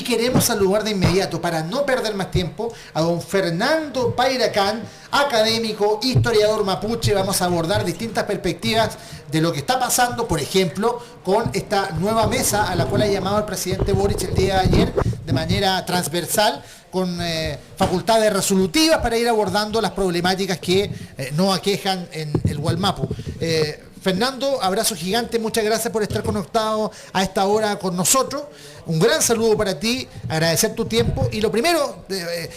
queremos saludar de inmediato, para no perder más tiempo, a don Fernando Pairacán, académico, historiador mapuche. Vamos a abordar distintas perspectivas de lo que está pasando, por ejemplo, con esta nueva mesa a la cual ha llamado el presidente Boric el día de ayer de manera transversal, con facultades resolutivas para ir abordando las problemáticas que nos aquejan en el Gualmapu. Fernando, abrazo gigante, muchas gracias por estar conectado a esta hora con nosotros. Un gran saludo para ti, agradecer tu tiempo. Y lo primero,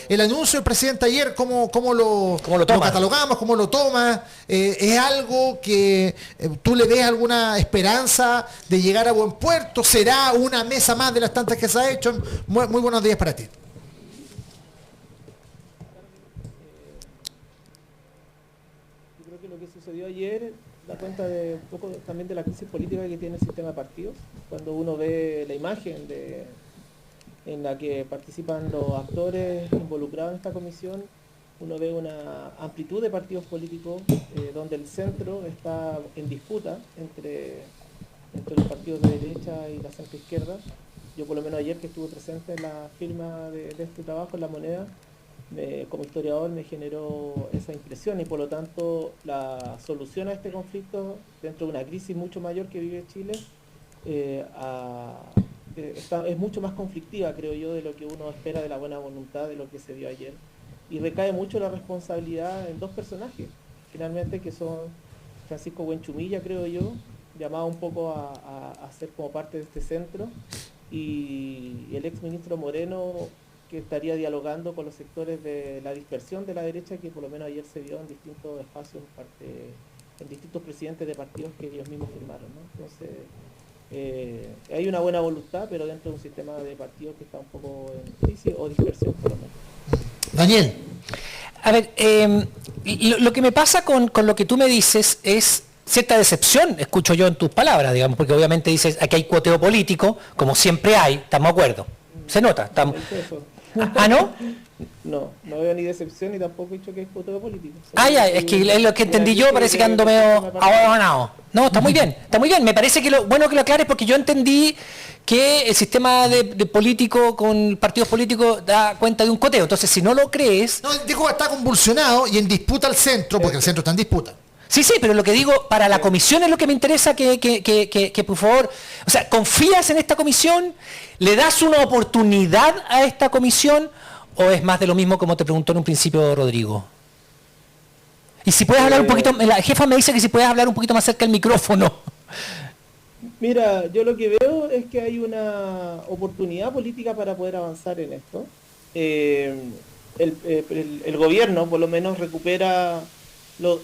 el anuncio del presidente ayer, ¿cómo lo catalogamos? ¿Cómo lo tomas? ¿Es algo que tú le des alguna esperanza de llegar a buen puerto? ¿Será una mesa más de las tantas que se ha hecho? Muy buenos días para ti. Yo creo que lo que sucedió ayer da cuenta de un poco también de la crisis política que tiene el sistema de partidos. Cuando uno ve la imagen en la que participan los actores involucrados en esta comisión, uno ve una amplitud de partidos políticos donde el centro está en disputa entre los partidos de derecha y la centro izquierda. Yo por lo menos ayer que estuve presente en la firma de este trabajo en La Moneda, como historiador me generó esa impresión, y por lo tanto la solución a este conflicto dentro de una crisis mucho mayor que vive Chile es mucho más conflictiva, creo yo, de lo que uno espera de la buena voluntad de lo que se dio ayer, y recae mucho la responsabilidad en dos personajes finalmente, que son Francisco Buenchumilla, creo yo, llamado un poco a ser como parte de este centro, y el ex ministro Moreno, que estaría dialogando con los sectores de la dispersión de la derecha, que por lo menos ayer se vio en distintos espacios, en distintos presidentes de partidos que ellos mismos firmaron, ¿no? Entonces, hay una buena voluntad, pero dentro de un sistema de partidos que está un poco en crisis o dispersión, por lo menos. Daniel. A ver, lo que me pasa con lo que tú me dices es cierta decepción, escucho yo en tus palabras, digamos, porque obviamente dices, aquí hay cuoteo político, como siempre hay, estamos de acuerdo. Se nota. ¿Ah, no? No veo ni decepción ni tampoco he dicho que es cuoteo político. Ya, es que es lo que entendí yo, parece que ando medio ahogado. No, está muy bien. Me parece que lo bueno que lo aclares, porque yo entendí que el sistema de político con partidos políticos da cuenta de un coteo. Entonces, si no lo crees... No, dijo que está convulsionado y en disputa al centro, porque el centro está en disputa. Sí, pero lo que digo, para la comisión es lo que me interesa que por favor, o sea, ¿confías en esta comisión? ¿Le das una oportunidad a esta comisión? ¿O es más de lo mismo como te preguntó en un principio Rodrigo? Y si puedes hablar un poquito, la jefa me dice que si puedes hablar un poquito más cerca del micrófono. Mira, yo lo que veo es que hay una oportunidad política para poder avanzar en esto. El gobierno por lo menos recupera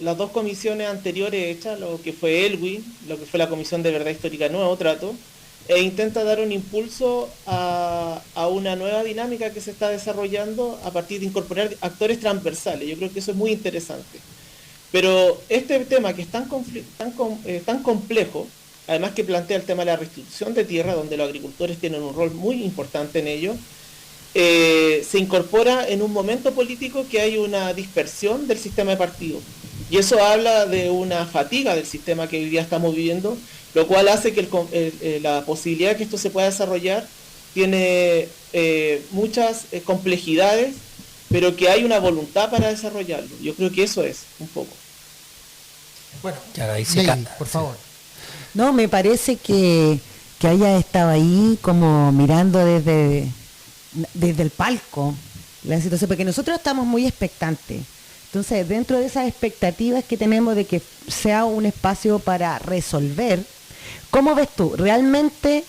las dos comisiones anteriores hechas, lo que fue ELWI, lo que fue la Comisión de Verdad Histórica Nuevo Trato, e intenta dar un impulso a una nueva dinámica que se está desarrollando a partir de incorporar actores transversales. Yo creo que eso es muy interesante. Pero este tema que es tan complejo, además que plantea el tema de la restitución de tierra, donde los agricultores tienen un rol muy importante en ello, se incorpora en un momento político que hay una dispersión del sistema de partidos. Y eso habla de una fatiga del sistema que hoy día estamos viviendo, lo cual hace que la posibilidad de que esto se pueda desarrollar tiene muchas complejidades, pero que hay una voluntad para desarrollarlo. Yo creo que eso es un poco. Bueno, Ley, por favor. No, me parece que haya estado ahí como mirando desde el palco la situación, porque nosotros estamos muy expectantes. Entonces, dentro de esas expectativas que tenemos de que sea un espacio para resolver, ¿cómo ves tú? Realmente,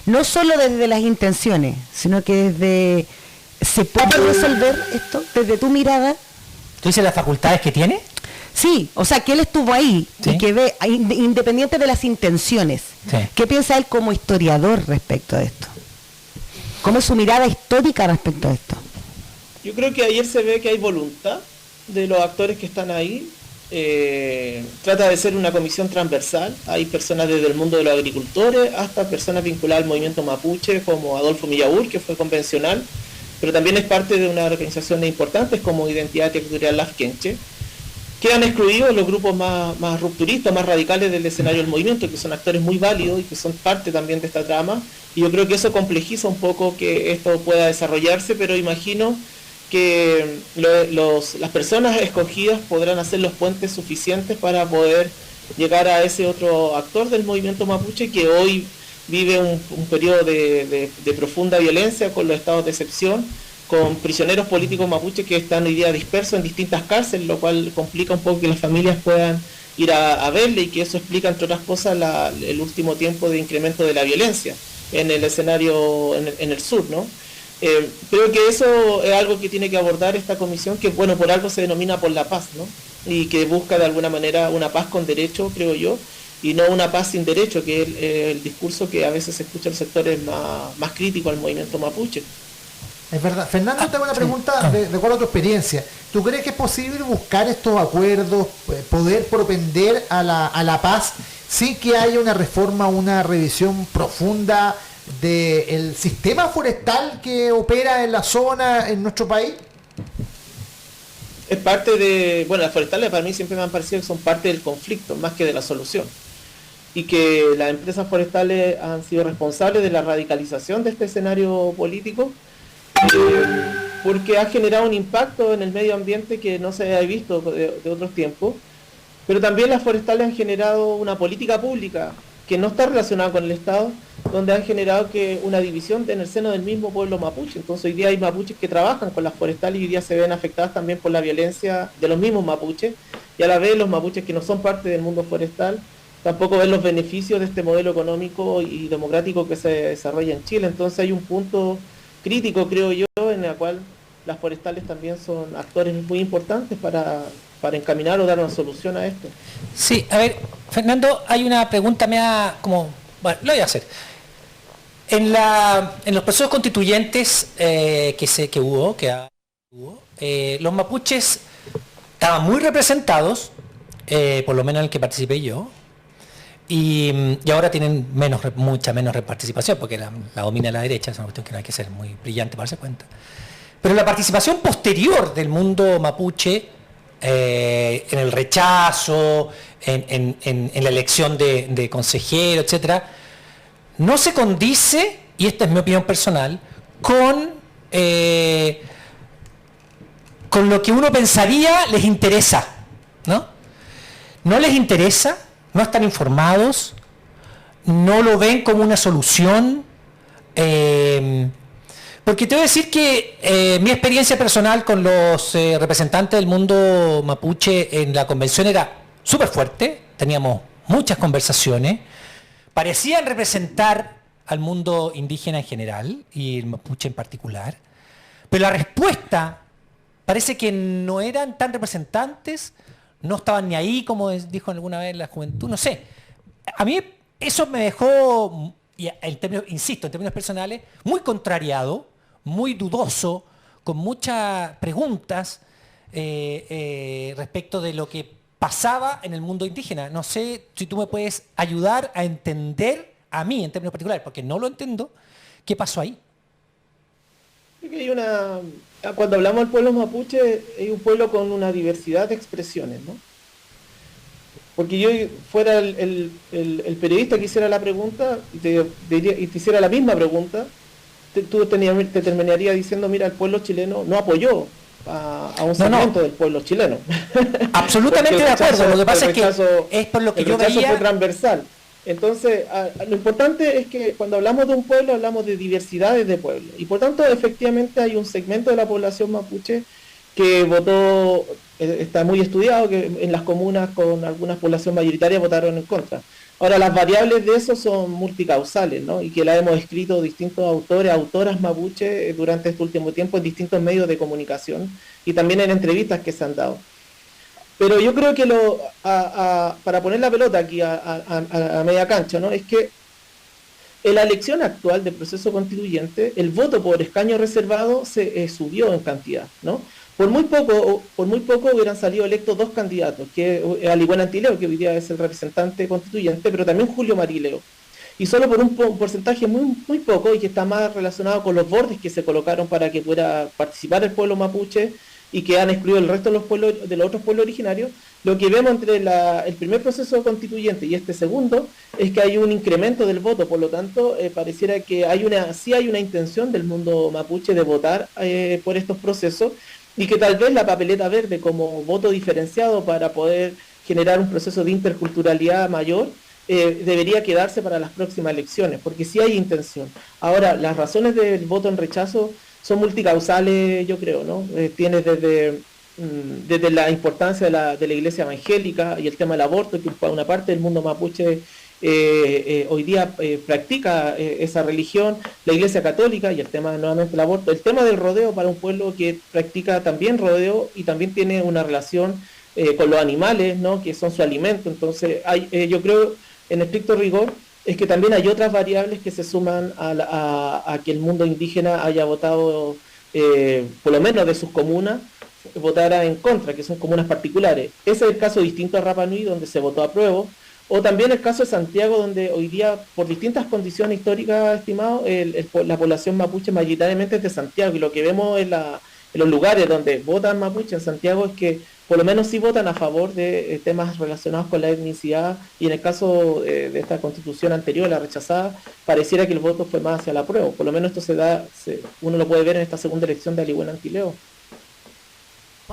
no solo desde las intenciones, sino que ¿se puede resolver esto desde tu mirada? ¿Tú dices las facultades que tiene? Sí, o sea, que él estuvo ahí, ¿sí? Y que ve, independiente de las intenciones, ¿sí? ¿Qué piensa él como historiador respecto a esto? ¿Cómo es su mirada histórica respecto a esto? Yo creo que ayer se ve que hay voluntad de los actores que están ahí. Trata de ser una comisión transversal. Hay personas desde el mundo de los agricultores hasta personas vinculadas al movimiento mapuche, como Adolfo Millaur, que fue convencional, pero también es parte de una organización importante como Identidad Territorial Lafkenche, Quedan excluidos los grupos más rupturistas, más radicales del escenario del movimiento, que son actores muy válidos y que son parte también de esta trama. Y yo creo que eso complejiza un poco que esto pueda desarrollarse, pero imagino que las personas escogidas podrán hacer los puentes suficientes para poder llegar a ese otro actor del movimiento mapuche que hoy vive un periodo de profunda violencia con los estados de excepción, con prisioneros políticos mapuches que están hoy día dispersos en distintas cárceles, lo cual complica un poco que las familias puedan ir a verle, y que eso explica, entre otras cosas, el último tiempo de incremento de la violencia en el escenario en el sur, ¿no? Creo que eso es algo que tiene que abordar esta comisión, que bueno, por algo se denomina Por la Paz, ¿no? Y que busca de alguna manera una paz con derecho, creo yo, y no una paz sin derecho, que es el discurso que a veces se escucha en los sectores más críticos al movimiento mapuche. Es verdad. Fernando, te hago una pregunta de acuerdo a tu experiencia. ¿Tú crees que es posible buscar estos acuerdos, poder propender a la paz, sin que haya una reforma, una revisión profunda del sistema forestal que opera en la zona, en nuestro país? Es parte de... Bueno, las forestales para mí siempre me han parecido que son parte del conflicto, más que de la solución. Y que las empresas forestales han sido responsables de la radicalización de este escenario político, porque ha generado un impacto en el medio ambiente que no se había visto de otros tiempos, pero también las forestales han generado una política pública que no está relacionada con el Estado, donde han generado una división en el seno del mismo pueblo mapuche. Entonces hoy día hay mapuches que trabajan con las forestales y hoy día se ven afectadas también por la violencia de los mismos mapuches, y a la vez los mapuches que no son parte del mundo forestal tampoco ven los beneficios de este modelo económico y democrático que se desarrolla en Chile. Entonces hay un punto crítico, creo yo, en el cual las forestales también son actores muy importantes para encaminar o dar una solución a esto. Sí, a ver, Fernando, hay una pregunta bueno, lo voy a hacer. En los procesos constituyentes que hubo, los mapuches estaban muy representados, por lo menos en el que participé yo, y ahora tienen mucha menos participación, porque la domina la derecha. Es una cuestión que no hay que ser muy brillante para darse cuenta. Pero la participación posterior del mundo mapuche, en el rechazo, en la elección de consejero, etcétera, no se condice, y esta es mi opinión personal, con lo que uno pensaría les interesa, ¿no? No les interesa, no están informados, no lo ven como una solución, porque te voy a decir que mi experiencia personal con los representantes del mundo mapuche en la convención era súper fuerte, teníamos muchas conversaciones, parecían representar al mundo indígena en general y el mapuche en particular, pero la respuesta parece que no eran tan representantes, no estaban ni ahí, como dijo alguna vez la juventud, no sé. A mí eso me dejó, insisto, en términos personales, muy contrariado, muy dudoso, con muchas preguntas respecto de lo que pasaba en el mundo indígena. No sé si tú me puedes ayudar a entender, a mí en términos particulares, porque no lo entiendo, qué pasó ahí. Cuando hablamos del pueblo mapuche, hay un pueblo con una diversidad de expresiones, ¿no? Porque yo fuera el periodista que hiciera la pregunta y te hiciera la misma pregunta, tú te terminaría diciendo, mira, el pueblo chileno no apoyó a un segmento del pueblo chileno. Absolutamente de acuerdo. Lo que pasa es que es por lo que yo veía. Fue transversal. Entonces, lo importante es que cuando hablamos de un pueblo, hablamos de diversidades de pueblos. Y por tanto, efectivamente, hay un segmento de la población mapuche que votó, está muy estudiado, que en las comunas con alguna población mayoritaria votaron en contra. Ahora, las variables de eso son multicausales, ¿no? Y que la hemos escrito distintos autores, autoras mapuche durante este último tiempo en distintos medios de comunicación y también en entrevistas que se han dado. Pero yo creo que para poner la pelota aquí a media cancha, ¿no? Es que en la elección actual del proceso constituyente, el voto por escaño reservado se subió en cantidad, ¿no? Por muy poco hubieran salido electos 2 candidatos, que Aligüen Antileo, que hoy día es el representante constituyente, pero también Julio Marileo. Y solo por un porcentaje muy poco, y que está más relacionado con los bordes que se colocaron para que pueda participar el pueblo mapuche, y que han excluido el resto de los otros pueblos originarios, lo que vemos entre el primer proceso constituyente y este segundo es que hay un incremento del voto, por lo tanto, pareciera que sí hay una intención del mundo mapuche de votar por estos procesos, y que tal vez la papeleta verde como voto diferenciado para poder generar un proceso de interculturalidad mayor, debería quedarse para las próximas elecciones, porque sí hay intención. Ahora, las razones del voto en rechazo son multicausales, yo creo, ¿no? Tienes desde la importancia de la iglesia evangélica y el tema del aborto, que para una parte del mundo mapuche hoy día practica esa religión, la iglesia católica y el tema nuevamente del aborto, el tema del rodeo para un pueblo que practica también rodeo y también tiene una relación con los animales, ¿no? Que son su alimento. Entonces yo creo, en estricto rigor, es que también hay otras variables que se suman a que el mundo indígena haya votado, por lo menos de sus comunas, votara en contra, que son comunas particulares. Ese es el caso distinto a Rapa Nui, donde se votó a prueba, o también el caso de Santiago, donde hoy día, por distintas condiciones históricas, estimado, la población mapuche mayoritariamente es de Santiago, y lo que vemos en los lugares donde votan mapuche en Santiago es que por lo menos sí votan a favor de temas relacionados con la etnicidad, y en el caso de esta constitución anterior, la rechazada, pareciera que el voto fue más hacia la prueba. Por lo menos esto uno lo puede ver en esta segunda elección de Alihuela Antileo.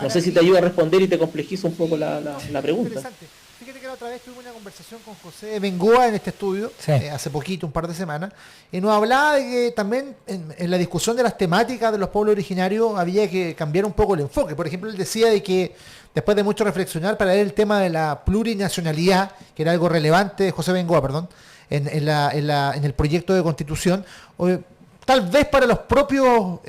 No sé si te ayuda a responder y te complejizo un poco la pregunta. Interesante. Fíjate que la otra vez tuve una conversación con José Bengoa en este estudio, sí, hace poquito, un par de semanas, y nos hablaba de que también en la discusión de las temáticas de los pueblos originarios había que cambiar un poco el enfoque. Por ejemplo, él decía de que después de mucho reflexionar, para él el tema de la plurinacionalidad, que era algo relevante, José Bengoa, perdón, en el proyecto de constitución, tal vez para los propios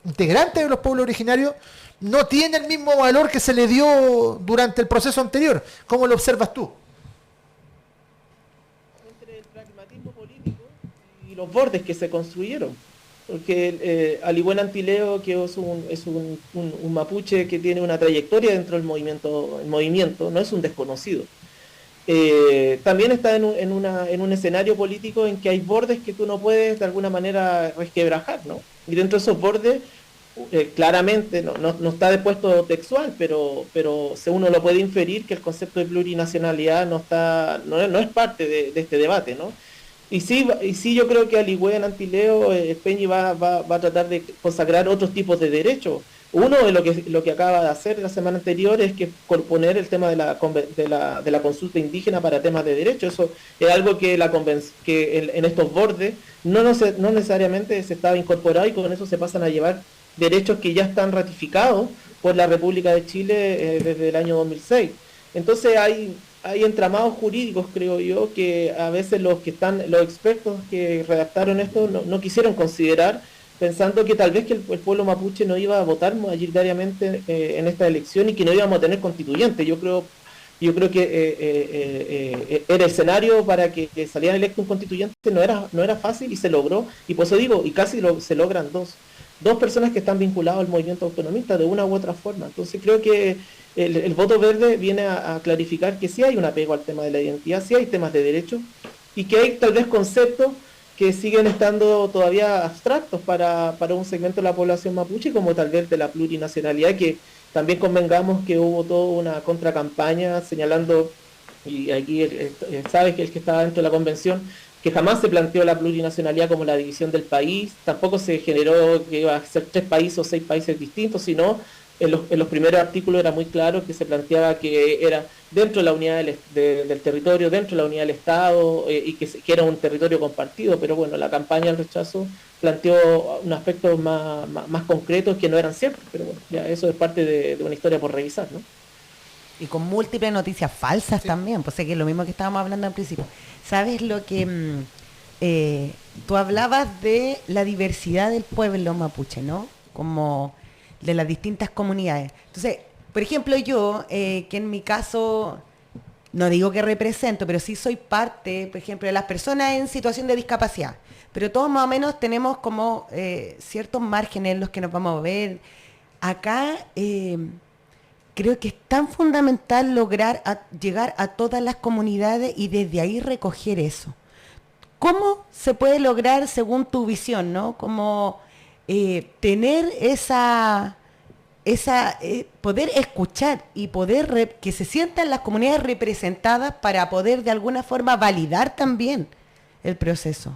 integrantes de los pueblos originarios, no tiene el mismo valor que se le dio durante el proceso anterior. ¿Cómo lo observas tú? Entre el pragmatismo político y los bordes que se construyeron. Porque Alihuela Antileo, que es un mapuche que tiene una trayectoria dentro del movimiento, no es un desconocido. También está en un escenario político en que hay bordes que tú no puedes de alguna manera resquebrajar, ¿no? Y dentro de esos bordes, claramente, no está depuesto textual, pero uno lo puede inferir que el concepto de plurinacionalidad no es parte de este debate, ¿no? Y sí yo creo que Alihuela Antileo, Peñi va a tratar de consagrar otros tipos de derechos. Uno de lo que acaba de hacer la semana anterior es que poner el tema de la consulta indígena para temas de derechos. Eso es algo que en estos bordes no necesariamente se estaba incorporado, y con eso se pasan a llevar derechos que ya están ratificados por la República de Chile desde el año 2006. Entonces hay entramados jurídicos, creo yo, que a veces los expertos que redactaron esto no quisieron considerar, pensando que tal vez que el pueblo mapuche no iba a votar mayoritariamente en esta elección y que no íbamos a tener constituyente. Yo creo que era escenario para que salieran electo un constituyente, no era fácil, y se logró, y por eso digo, y casi se logran dos personas que están vinculadas al movimiento autonomista de una u otra forma. Entonces creo que el voto verde viene a clarificar que sí hay un apego al tema de la identidad, sí hay temas de derecho, y que hay tal vez conceptos que siguen estando todavía abstractos para un segmento de la población mapuche, como tal vez de la plurinacionalidad, que también convengamos que hubo toda una contracampaña señalando, y aquí sabes que el que estaba dentro de la convención, que jamás se planteó la plurinacionalidad como la división del país, tampoco se generó que iba a ser 3 países o 6 países distintos, sino en los primeros artículos era muy claro que se planteaba que era dentro de la unidad del territorio, dentro de la unidad del Estado, y que era un territorio compartido. Pero bueno, la campaña del rechazo planteó unos aspectos más concretos que no eran ciertos, pero bueno, ya eso es parte de una historia por revisar, ¿no? Y con múltiples noticias falsas también, pues es que es lo mismo que estábamos hablando al principio. ¿Sabes lo que tú hablabas de la diversidad del pueblo mapuche, ¿no? Como de las distintas comunidades. Entonces, por ejemplo, yo, que en mi caso, no digo que represento, pero sí soy parte, por ejemplo, de las personas en situación de discapacidad. Pero todos más o menos tenemos como ciertos márgenes en los que nos vamos a ver. Acá creo que es tan fundamental lograr llegar a todas las comunidades y desde ahí recoger eso. ¿Cómo se puede lograr según tu visión, ¿no? Como tener esa poder escuchar y poder que se sientan las comunidades representadas para poder de alguna forma validar también el proceso.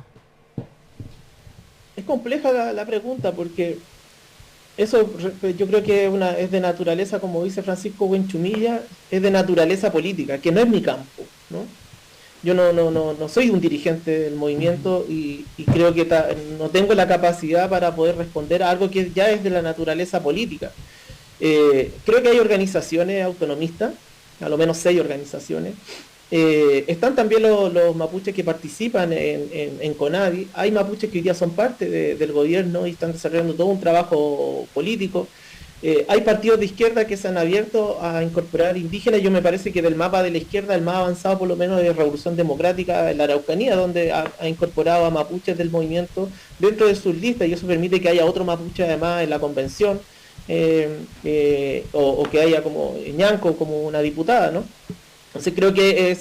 Es compleja la pregunta porque eso yo creo que es de naturaleza, como dice Francisco Buenchumilla, es de naturaleza política, que no es mi campo, ¿no? Yo no soy un dirigente del movimiento y creo que no tengo la capacidad para poder responder a algo que ya es de la naturaleza política. Creo que hay organizaciones autonomistas, a lo menos 6 organizaciones. Están también los mapuches que participan en CONADI. Hay mapuches que hoy día son parte del gobierno y están desarrollando todo un trabajo político. Hay partidos de izquierda que se han abierto a incorporar indígenas. Yo me parece que del mapa de la izquierda el más avanzado por lo menos es Revolución Democrática en la Araucanía, donde ha incorporado a mapuches del movimiento dentro de sus listas, y eso permite que haya otro mapuche además en la convención, o que haya como Ñanco como una diputada, ¿no? Entonces creo que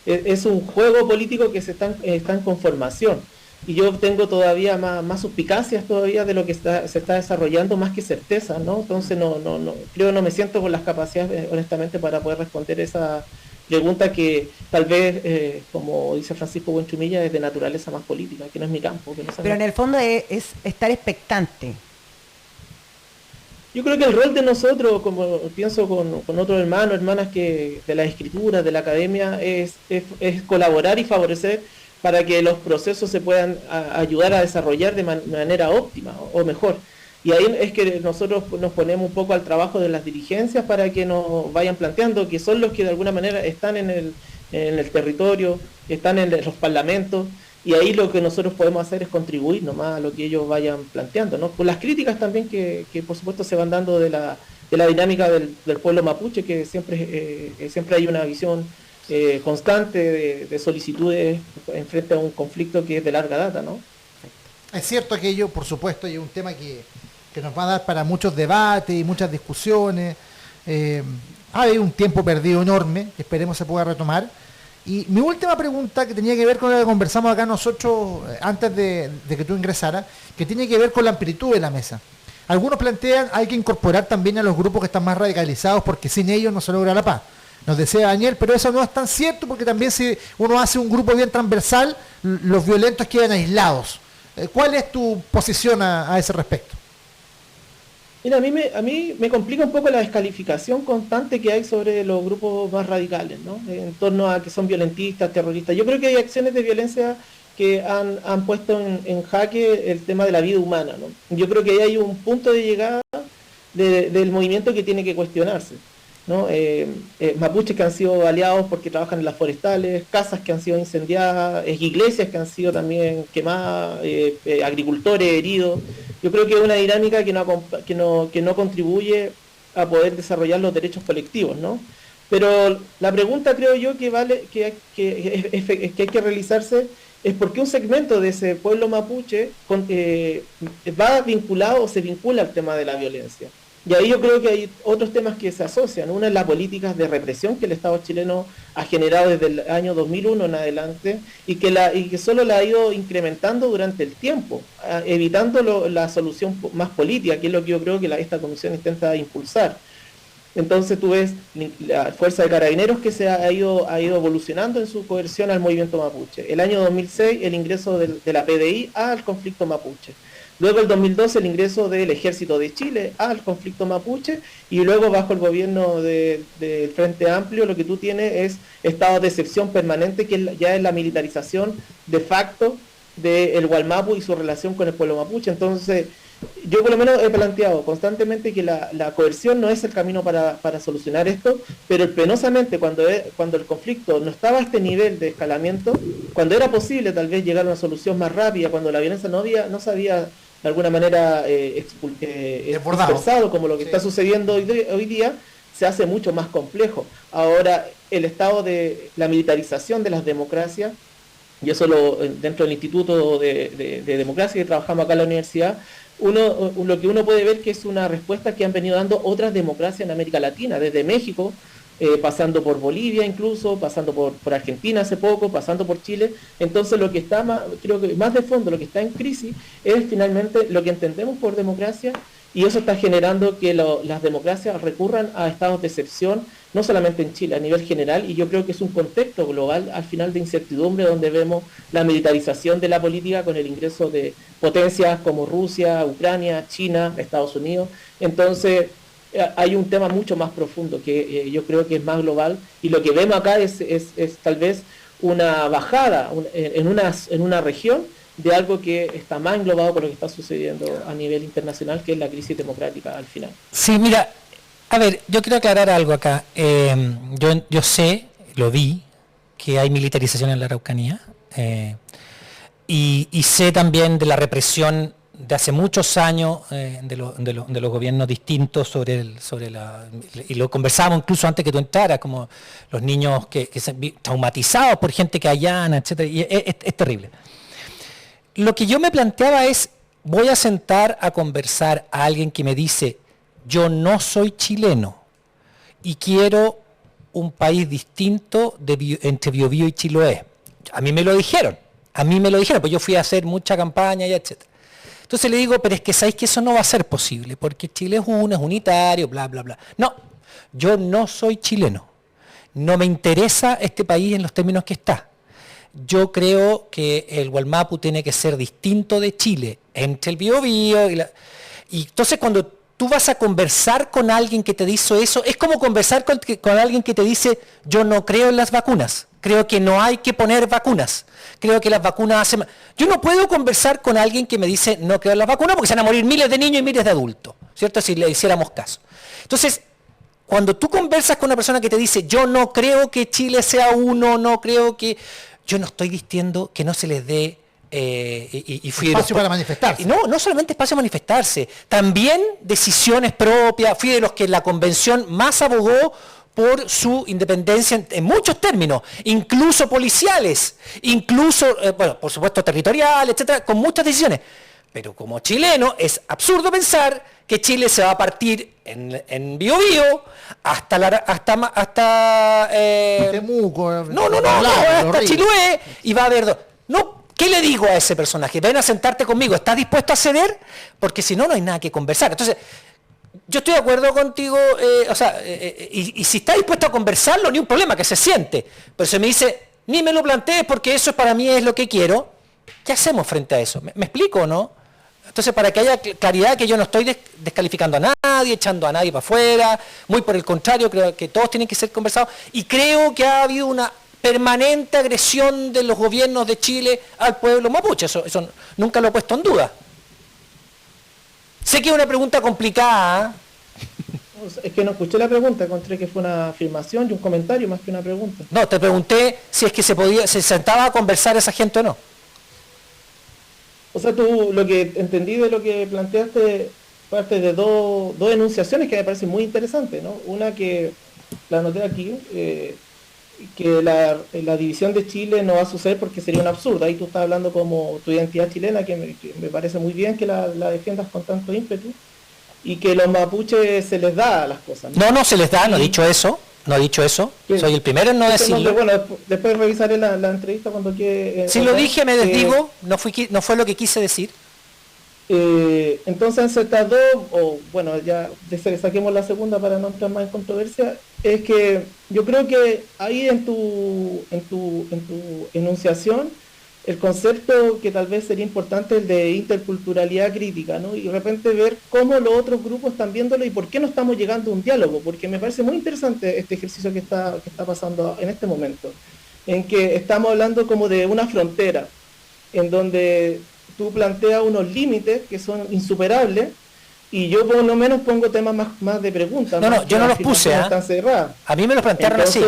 es un juego político que está en conformación. Y yo tengo todavía más suspicacias todavía de lo que se está desarrollando, más que certeza, ¿no? Entonces no me siento con las capacidades, honestamente, para poder responder esa pregunta que tal vez, como dice Francisco Buenchumilla, es de naturaleza más política, que no es mi campo. Pero en el fondo es estar expectante. Yo creo que el rol de nosotros, como pienso con otros hermanos, hermanas que de las escrituras, de la academia, es colaborar y favorecer para que los procesos se puedan ayudar a desarrollar de manera óptima o mejor. Y ahí es que nosotros nos ponemos un poco al trabajo de las dirigencias para que nos vayan planteando, que son los que de alguna manera están en el territorio, están en los parlamentos, y ahí lo que nosotros podemos hacer es contribuir nomás a lo que ellos vayan planteando, ¿no? Por las críticas también que por supuesto se van dando de la dinámica del pueblo mapuche, que siempre hay una visión constante de solicitudes en frente a un conflicto que es de larga data, ¿no? Es cierto aquello, por supuesto, y es un tema que nos va a dar para muchos debates y muchas discusiones. Hay un tiempo perdido enorme, que esperemos se pueda retomar. Y mi última pregunta, que tenía que ver con lo que conversamos acá nosotros antes de que tú ingresaras, que tiene que ver con la amplitud de la mesa. Algunos plantean hay que incorporar también a los grupos que están más radicalizados porque sin ellos no se logra la paz. Nos decía Daniel, pero eso no es tan cierto porque también si uno hace un grupo bien transversal, los violentos quedan aislados. ¿Cuál es tu posición a ese respecto? Mira, a mí me complica un poco la descalificación constante que hay sobre los grupos más radicales, ¿no? En torno a que son violentistas, terroristas. Yo creo que hay acciones de violencia que han puesto en jaque el tema de la vida humana, ¿no? Yo creo que ahí hay un punto de llegada del movimiento que tiene que cuestionarse, ¿no? Mapuches que han sido baleados porque trabajan en las forestales, casas que han sido incendiadas, iglesias que han sido también quemadas, agricultores heridos. Yo creo que es una dinámica que no contribuye a poder desarrollar los derechos colectivos, ¿no? Pero la pregunta, creo yo, que hay que realizarse es por qué un segmento de ese pueblo mapuche va vinculado o se vincula al tema de la violencia. Y ahí yo creo que hay otros temas que se asocian. Una es las políticas de represión que el Estado chileno ha generado desde el año 2001 en adelante y que solo la ha ido incrementando durante el tiempo, evitando la solución más política, que es lo que yo creo que esta comisión intenta impulsar. Entonces tú ves la Fuerza de Carabineros que se ha ido evolucionando en su coerción al movimiento mapuche. El año 2006 el ingreso de la PDI al conflicto mapuche. Luego el 2012 el ingreso del Ejército de Chile al conflicto mapuche, y luego bajo el gobierno del Frente Amplio lo que tú tienes es estado de excepción permanente, que ya es la militarización de facto del Gualmapu y su relación con el pueblo mapuche. Entonces yo por lo menos he planteado constantemente que la coerción no es el camino para solucionar esto, pero penosamente cuando el conflicto no estaba a este nivel de escalamiento, cuando era posible tal vez llegar a una solución más rápida, cuando la violencia no se había de alguna manera dispersado, como lo que está sucediendo hoy día, se hace mucho más complejo. Ahora, el estado de la militarización de las democracias, y eso dentro del Instituto de Democracia que trabajamos acá en la universidad, lo que uno puede ver que es una respuesta que han venido dando otras democracias en América Latina, desde México, pasando por Bolivia incluso, pasando por Argentina hace poco, pasando por Chile. Entonces lo que está creo que más de fondo, lo que está en crisis es finalmente lo que entendemos por democracia, y eso está generando que las democracias recurran a estados de excepción, no solamente en Chile, a nivel general, y yo creo que es un contexto global al final de incertidumbre donde vemos la militarización de la política con el ingreso de potencias como Rusia, Ucrania, China, Estados Unidos. Entonces hay un tema mucho más profundo que yo creo que es más global, y lo que vemos acá es tal vez una bajada en una región de algo que está más englobado con lo que está sucediendo a nivel internacional, que es la crisis democrática al final. Sí, mira, a ver, yo quiero aclarar algo acá. Yo sé, lo vi, que hay militarización en la Araucanía, y sé también de la represión de hace muchos años de los gobiernos distintos y lo conversábamos incluso antes que tú entraras, como los niños que se traumatizados por gente que allana, etcétera, y es terrible. Lo que yo me planteaba es, voy a sentar a conversar a alguien que me dice, yo no soy chileno y quiero un país distinto entre Biobío y Chiloé. A mí me lo dijeron, pues yo fui a hacer mucha campaña y etcétera. Entonces le digo, pero es que sabéis que eso no va a ser posible, porque Chile es unitario, bla, bla, bla. No, yo no soy chileno. No me interesa este país en los términos que está. Yo creo que el Gualmapu tiene que ser distinto de Chile, entre el Biobío y entonces cuando tú vas a conversar con alguien que te dice eso, es como conversar con alguien que te dice, yo no creo en las vacunas, creo que no hay que poner vacunas, creo que las vacunas hacen... Yo no puedo conversar con alguien que me dice, no creo en las vacunas, porque se van a morir miles de niños y miles de adultos, ¿cierto? Si le hiciéramos caso. Entonces, cuando tú conversas con una persona que te dice, yo no creo que Chile sea uno, no creo que... Yo no estoy diciendo que no se les dé espacio para manifestarse. No solamente espacio para manifestarse, también decisiones propias. Fui de los que la convención más abogó por su independencia en muchos términos, incluso policiales, incluso, bueno, por supuesto territorial, etcétera, con muchas decisiones. Pero como chileno es absurdo pensar que Chile se va a partir en Biobío hasta Temuco, hasta Chiloé, y va a haber no, ¿qué le digo a ese personaje? Ven a sentarte conmigo, ¿estás dispuesto a ceder? Porque si no, no hay nada que conversar. Entonces, yo estoy de acuerdo contigo, y si está dispuesto a conversarlo, ni un problema, que se siente. Pero se me dice, ni me lo plantees porque eso para mí es lo que quiero. ¿Qué hacemos frente a eso? ¿Me explico o no? Entonces, para que haya claridad, que yo no estoy descalificando a nadie, echando a nadie para afuera, muy por el contrario, creo que todos tienen que ser conversados, y creo que ha habido una permanente agresión de los gobiernos de Chile al pueblo mapuche, eso nunca lo he puesto en duda. Sé que es una pregunta complicada. Es que no escuché la pregunta, encontré que fue una afirmación y un comentario más que una pregunta. No, te pregunté si es que se sentaba a conversar esa gente o no. O sea, tú lo que entendí de lo que planteaste parte de dos enunciaciones que me parecen muy interesantes, ¿no? Una que la anoté aquí, que la división de Chile no va a suceder porque sería un absurdo. Ahí tú estás hablando como tu identidad chilena, que me parece muy bien que la defiendas con tanto ímpetu, y que los mapuches se les da las cosas, ¿no? No se les da, no he dicho eso. No he dicho eso, soy el primero en no decirlo. Bueno, después revisaré la entrevista cuando quede. Si lo dije, me desdigo, no fue lo que quise decir. Entonces, aceptado, o bueno, ya saquemos la segunda para no entrar más en controversia, es que yo creo que ahí en tu enunciación, el concepto que tal vez sería importante es el de interculturalidad crítica, ¿no? Y de repente ver cómo los otros grupos están viéndolo y por qué no estamos llegando a un diálogo, porque me parece muy interesante este ejercicio que está pasando en este momento, en que estamos hablando como de una frontera, en donde tú planteas unos límites que son insuperables, y yo por lo menos pongo temas más de preguntas. No, yo no los puse, a mí me los plantearon así.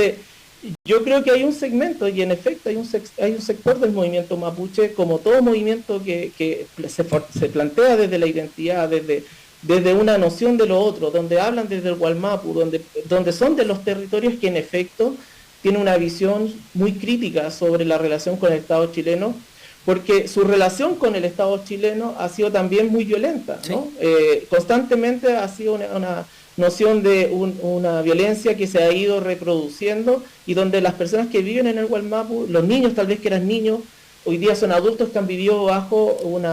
Yo creo que hay un segmento, y en efecto hay un sector del movimiento mapuche, como todo movimiento que se plantea desde la identidad, desde una noción de lo otro, donde hablan desde el Gualmapu, donde son de los territorios que en efecto tienen una visión muy crítica sobre la relación con el Estado chileno, porque su relación con el Estado chileno ha sido también muy violenta, ¿no? Sí. Constantemente ha sido una noción de una violencia que se ha ido reproduciendo, y donde las personas que viven en el Gualmapu, los niños tal vez que eran niños, hoy día son adultos que han vivido bajo un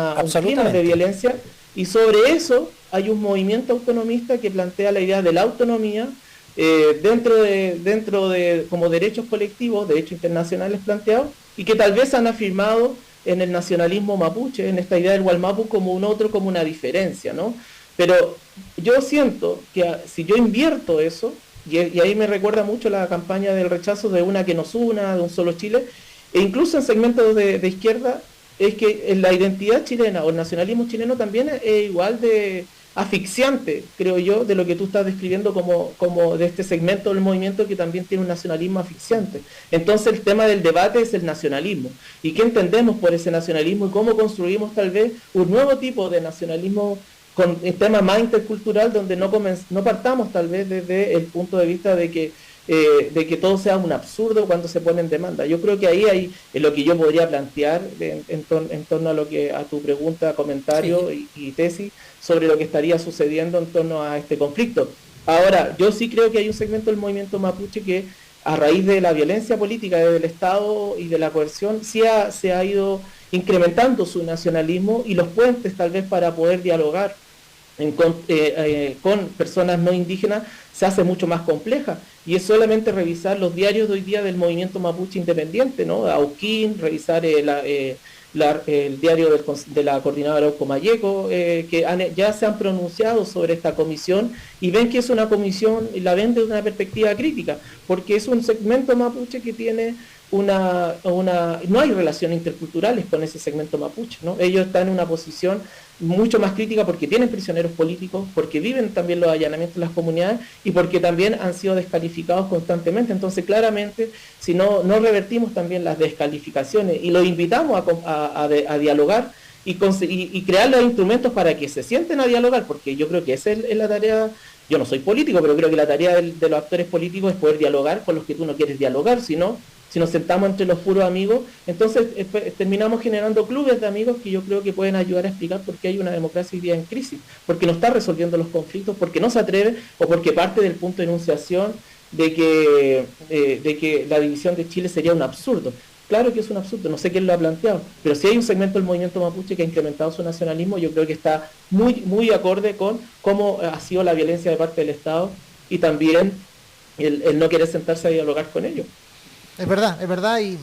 clima de violencia, Y sobre eso hay un movimiento autonomista que plantea la idea de la autonomía dentro de como derechos colectivos, derechos internacionales planteados, y que tal vez han afirmado en el nacionalismo mapuche, en esta idea del Gualmapu como un otro, como una diferencia, ¿no? Pero yo siento que si yo invierto eso, y ahí me recuerda mucho la campaña del rechazo de una que nos una, de un solo Chile, e incluso en segmentos de izquierda, es que la identidad chilena o el nacionalismo chileno también es igual de asfixiante, creo yo, de lo que tú estás describiendo como de este segmento del movimiento que también tiene un nacionalismo asfixiante. Entonces el tema del debate es el nacionalismo. ¿Y qué entendemos por ese nacionalismo y cómo construimos tal vez un nuevo tipo de nacionalismo con el tema más intercultural, donde no partamos tal vez desde el punto de vista de que todo sea un absurdo cuando se pone en demanda? Yo creo que ahí hay lo que yo podría plantear en torno a tu pregunta, comentario y tesis sobre lo que estaría sucediendo en torno a este conflicto. Ahora, yo sí creo que hay un segmento del movimiento mapuche que a raíz de la violencia política del Estado y de la coerción se ha ido incrementando su nacionalismo, y los puentes tal vez para poder dialogar con personas no indígenas se hace mucho más compleja, y es solamente revisar los diarios de hoy día del movimiento mapuche independiente, ¿no? Auquín, revisar el diario de la coordinadora Arauco Mayeco, que ya se han pronunciado sobre esta comisión y ven que es una comisión, y la ven desde una perspectiva crítica, porque es un segmento mapuche que tiene no hay relaciones interculturales con ese segmento mapuche, ¿no? Ellos están en una posición mucho más crítica porque tienen prisioneros políticos, porque viven también los allanamientos en las comunidades y porque también han sido descalificados constantemente. Entonces, claramente, si no revertimos también las descalificaciones y los invitamos a dialogar y crear los instrumentos para que se sienten a dialogar, porque yo creo que esa es la tarea. Yo no soy político, pero creo que la tarea de los actores políticos es poder dialogar con los que tú no quieres dialogar, si nos sentamos entre los puros amigos, entonces terminamos generando clubes de amigos que yo creo que pueden ayudar a explicar por qué hay una democracia hoy día en crisis, porque no está resolviendo los conflictos, porque no se atreve, o porque parte del punto de enunciación de que la división de Chile sería un absurdo. Claro que es un absurdo, no sé quién lo ha planteado, pero si hay un segmento del movimiento mapuche que ha incrementado su nacionalismo, yo creo que está muy, muy acorde con cómo ha sido la violencia de parte del Estado y también el no querer sentarse a dialogar con ellos. Es verdad, y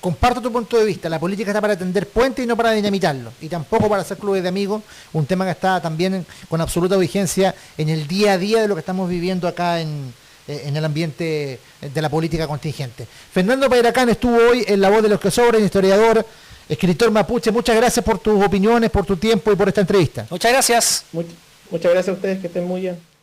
comparto tu punto de vista. La política está para tender puentes y no para dinamitarlos, y tampoco para hacer clubes de amigos, un tema que está también con absoluta vigencia en el día a día de lo que estamos viviendo acá en el ambiente de la política contingente. Fernando Pairacán estuvo hoy en La Voz de los que Sobran, historiador, escritor mapuche. Muchas gracias por tus opiniones, por tu tiempo y por esta entrevista. Muchas gracias. Muchas gracias a ustedes, que estén muy bien.